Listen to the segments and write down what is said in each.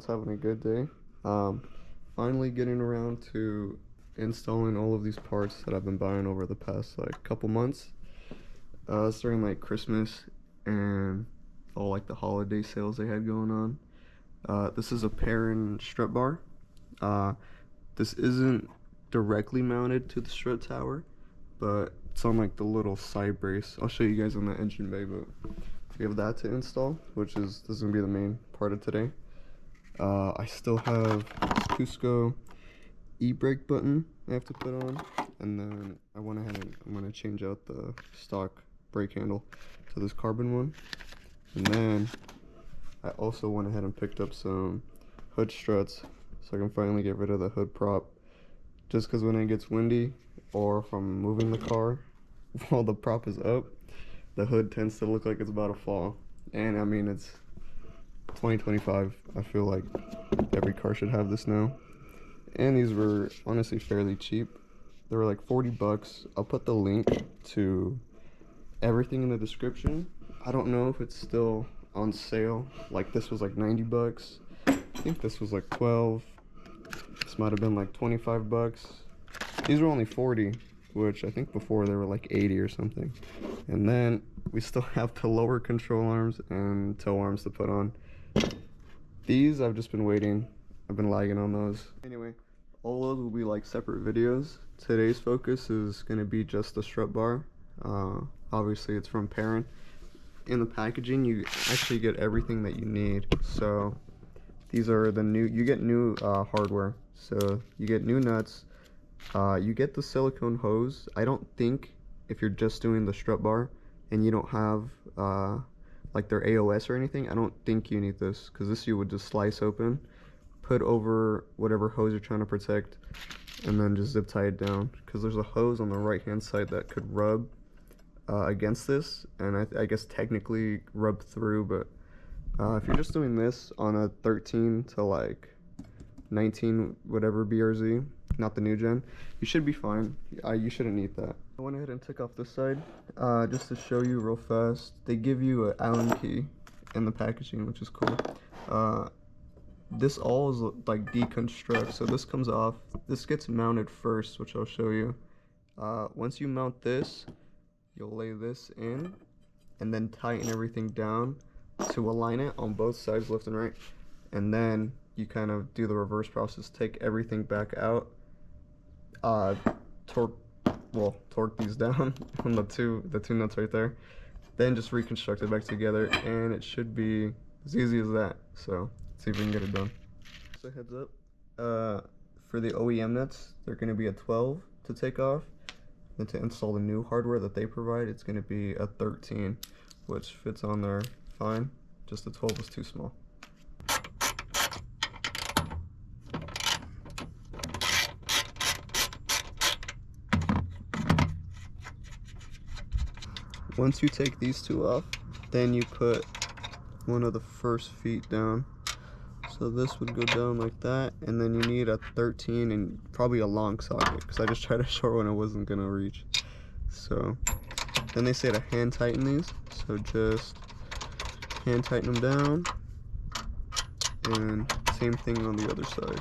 everyone's having a good day. Finally getting around to installing all of these parts that I've been buying over the past like couple months. It's during like Christmas and all like the holiday sales they had going on. This is a Perrin strut bar. This isn't directly mounted to the strut tower, but it's on like the little side brace. I'll show you guys in the engine bay, but we have that to install, which is this is gonna be the main part of today. I still have this Cusco e-brake button I have to put on, and then I went ahead and I'm gonna change out the stock brake handle to this carbon one. And then I also went ahead and picked up some hood struts so I can finally get rid of the hood prop, just because when it gets windy or if I'm moving the car while the prop is up, the hood tends to look like it's about to fall. And I mean, it's 2025. I feel like every car should have this now. And these were honestly fairly cheap. They were like 40 bucks. I'll put the link to everything in the description. I don't know if it's still on sale. Like this was like 90 bucks. I think this was like 12. This might have been like 25 bucks. These were only 40, which I think before they were like 80 or something. And then we still have the lower control arms and toe arms to put on. These I've just been waiting. I've been lagging on those. Anyway, all those will be like separate videos. Today's focus is going to be just the strut bar. Obviously it's from Perrin. In the packaging you actually get everything that you need. So these are the new, you get new hardware. So you get new nuts. You get the silicone hose. I don't think if you're just doing the strut bar and you don't have like their AOS or anything, I don't think you need this, because this you would just slice open, put over whatever hose you're trying to protect, and then just zip tie it down, because there's a hose on the right hand side that could rub against this, and I guess technically rub through, but if you're just doing this on a 13 to like 19 whatever BRZ, not the new gen, you should be fine. You shouldn't need that. I went ahead and took off this side just to show you real fast. They give you an Allen key in the packaging, which is cool. This all is like deconstruct, so this comes off. This gets mounted first, which I'll show you. Once you mount this, you'll lay this in and then tighten everything down to align it on both sides, left and right, and then you kind of do the reverse process, take everything back out, torque these down on the two nuts right there, then just reconstruct it back together, and it should be as easy as that. So let's see if we can get it done. So heads up, for the OEM nuts, they're going to be a 12 to take off. Then to install the new hardware that they provide, it's going to be a 13, which fits on there fine. Just the 12 was too small. Once you take these two off, then you put one of the first feet down. So this would go down like that, and then you need a 13 and probably a long socket, because I just tried a short one, I wasn't gonna reach. So then they say to hand tighten these, so just hand tighten them down, and same thing on the other side.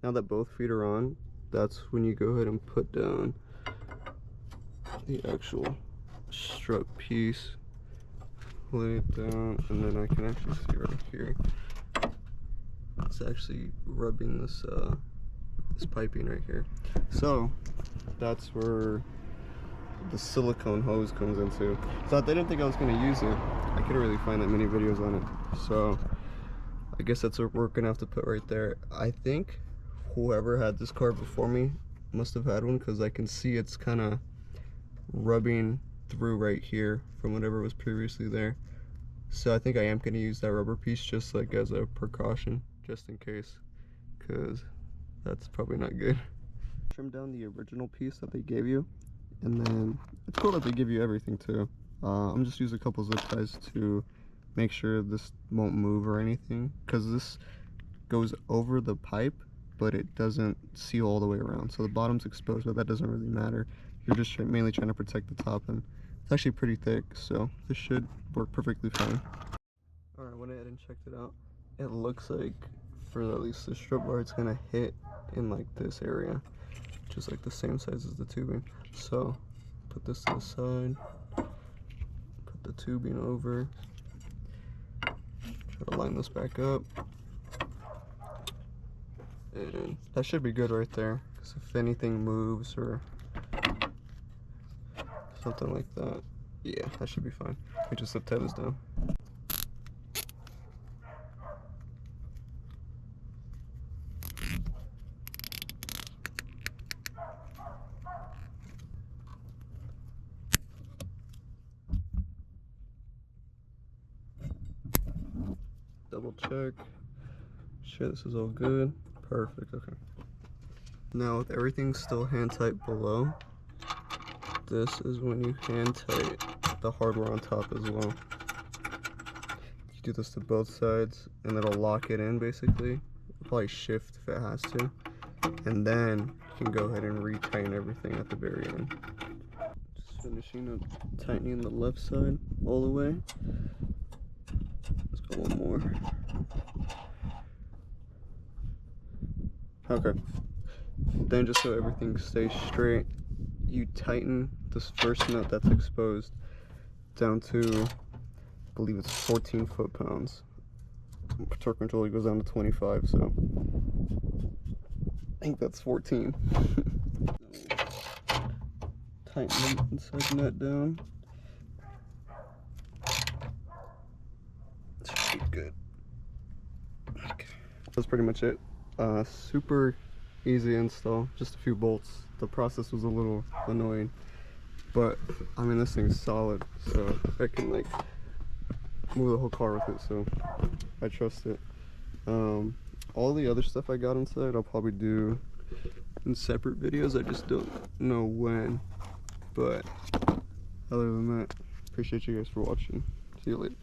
Now that both feet are on, that's when you go ahead and put down the actual strut piece. Lay it down, and then I can actually see right here, it's actually rubbing this this piping right here. So that's where the silicone hose comes into. So they didn't think I was going to use it. I couldn't really find that many videos on it, so I guess that's what we're gonna have to put right there. I think whoever had this car before me must have had one, because I can see it's kind of rubbing through right here from whatever was previously there. So I think I am going to use that rubber piece just like as a precaution, just in case, because that's probably not good. Trim down the original piece that they gave you, and then it's cool that they give you everything too. I'm just using a couple zip ties to make sure this won't move or anything, because this goes over the pipe but it doesn't seal all the way around, so the bottom's exposed, but that doesn't really matter. You're just mainly trying to protect the top, and it's actually pretty thick, so this should work perfectly fine. Alright, I went ahead and checked it out. it looks like for at least the strip bar, it's gonna hit in like this area, just like the same size as the tubing. So put this to the side, put the tubing over, try to line this back up, and that should be good right there, because if anything moves or something like that, yeah, that should be fine. We just zip tie this down. Double check. Shit, this is all good. Perfect, okay. Now with everything still hand tight below, this is when you hand tight the hardware on top as well. You do this to both sides and it'll lock it in basically. It'll probably shift if it has to. And then you can go ahead and retighten everything at the very end. Just finishing up tightening the left side all the way. Let's go one more. Okay. Then just so everything stays straight, you tighten this first nut that's exposed down to, I believe it's 14 foot-pounds. Torque controller goes down to 25, so I think that's 14. Tighten the inside nut down. Should be good. Okay. That's pretty much it. Super easy install, just a few bolts. The process was a little annoying, but I mean this thing's solid, so I can like move the whole car with it, so I trust it. All the other stuff I got inside I'll probably do in separate videos. I just don't know when, but other than that, appreciate you guys for watching. See you later.